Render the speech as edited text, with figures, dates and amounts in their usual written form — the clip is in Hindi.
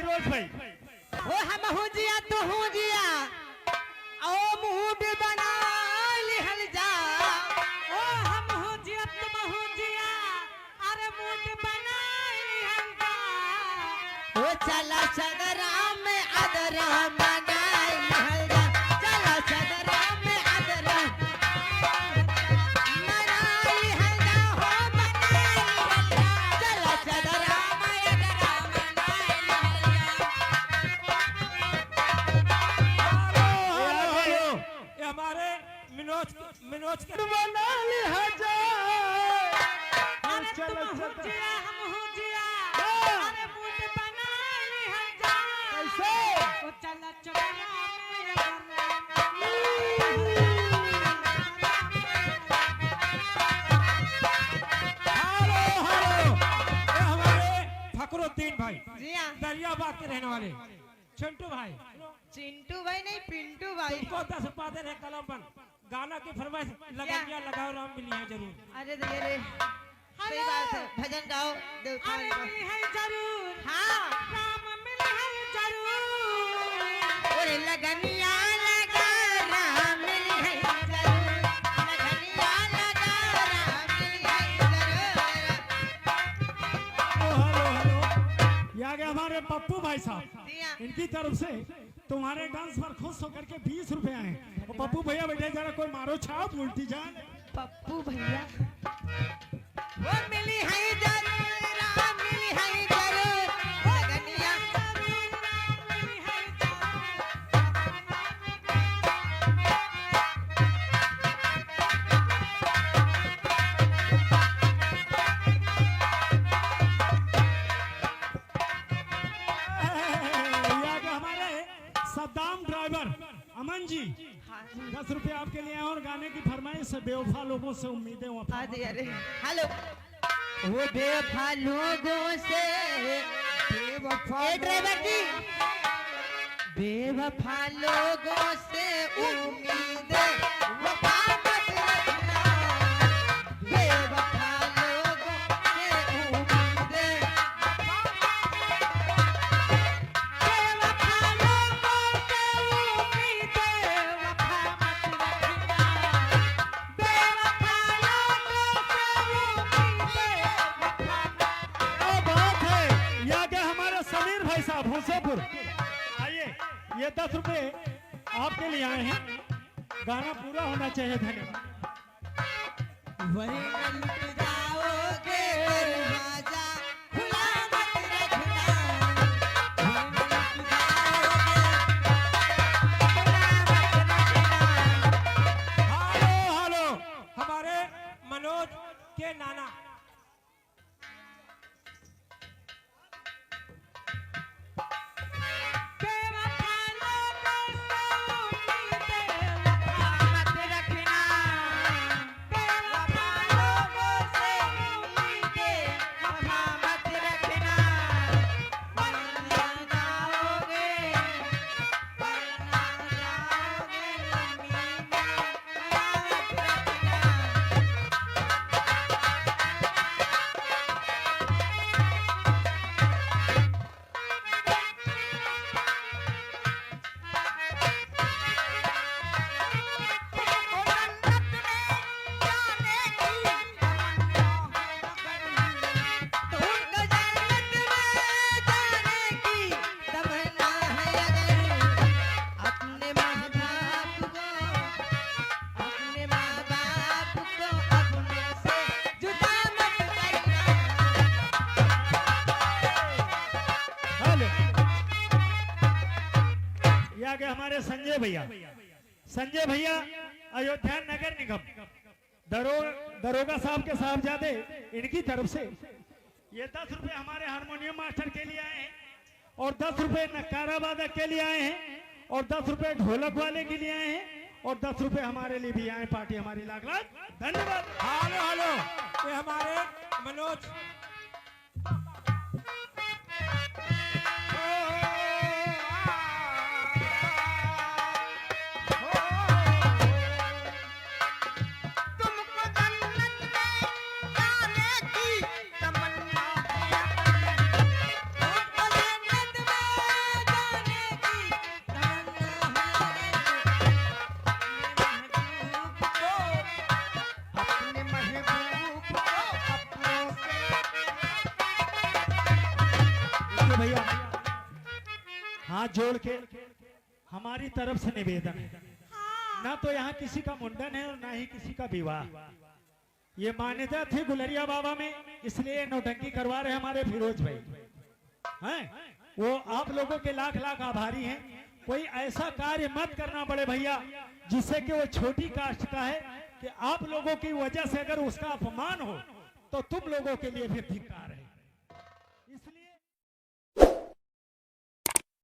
फिरोज भाई। ओ हम हो जिया तो हो जिया ओ मूड बना लिहल जा। ओ हम हो जिया तुम हो जिया अरे मूड बना लिहल जा। ओ चला सदरा में अदरा मनाई लिहल जा। चला सदरा में अदरा मनाई लिहल जा हो मनाई लिहल जा। चला सदरा में अदरा मनाई लिहल जा। हेलो ये हमारे मनोज के बना लिया जाए। अरे तुम हो जिया हम हो जिया अरे मूड बना लिहल जा। कैसे? ओ चला चला हेलो हेलो, ये हमारे फकरुद्दीन भाई जी हाँ दरियाबाद के रहने वाले चिंटू भाई चिंटू भाई नहीं पिंटू भाई। तुमको 10 रुपया दे रहे कलम बन गाना की फरमाइश लगाइए लगाओ राम मिली है जरूर। अरे रे सही बात है भजन गाओ देवता अरे मिली है जरूर हाँ राम मिली है जरूर। और लगनिया लगा राम मिली है जरूर। लगनिया लगा राम मिली है जरूर। हेलो हेलो, ये आ गए हमारे पप्पू भाई साहब। जी हाँ इनकी तरफ से तुम्हारे डांस पर खुश होकर के 20 रुपए आए। और पप्पू भैया बैठे, जरा कोई मारो छाप उल्टी जान। पप्पू भैया वो मिली है जरूर राम मिली है जरूर। लगनिया जरूर राम मिली है जरूर। ये आ गए हमारे सद्दाम ड्राइवर अमन जी। हाँ 10 रुपए आपके लिए और गाने की फरमाइश से बेवफा लोगों से उम्मीदें वफा। अरे अरे हेलो वो बेवफा लोगों से बेवफा ड्राइवर जी बेवफा लोगों से उम्मीद वफा मत रखना। बेवफा लोगों से उम्मीद बेवफा लोगों से उम्मीद वफा मत रखना। बेवफा लोगों से उम्मीद वफा क्या बात है। ये आ गए हमारे समीर भाई साहब हुसैनपुर। आइए, ये 10 रुपए आपके लिए आए हैं। गाना पूरा होना चाहिए। धन्यवाद। वही लुट जाओगे दरवाजा खुला मत रखना। वही लुट जाओगे खुला मत रखना। हेलो हेलो हमारे मनोज के नाना बेवफा लोगों से उम्मीदें वफा मत रखना। बेवफा लोगों से उम्मीदें वफा मत रखना। वरना जाओगे वरना जाओगे उम्मीदें वफा मत रखना। तुमको जन्नत में जाने की तमन्ना है अगर अपने माँ बाप को अपने से जुदा मत करना। हेलो, ये आ गए हमारे संजय भैया। संजय भैया अयोध्या नगर निगम दरोगा साहब के साहबजादे, इनकी तरफ से ये 10 रुपए हमारे हारमोनियम मास्टर के लिए आए हैं। और 10 रुपए नकारा वादक के लिए आए हैं। और 10 रुपए ढोलक वाले के लिए आए हैं। और 10 रुपए हमारे लिए भी आए, पार्टी हमारी लाख लाख धन्यवाद। हेलो हेलो ये हमारे मनोज हाथ जोड़ के हमारी तरफ से निवेदन है, हाँ ना तो यहाँ किसी का मुंडन है और ना ही किसी का विवाह। ये मान्यता थी गुलरिया बाबा में, इसलिए नौटंकी करवा रहे हमारे फिरोज भाई हैं। वो आप लोगों के लाख लाख आभारी हैं। कोई ऐसा कार्य मत करना बड़े भैया जिससे कि वो छोटी कास्ट का है कि आप लोगों की वजह से अगर उसका अपमान हो तो तुम लोगों के लिए फिर धिक्कार है।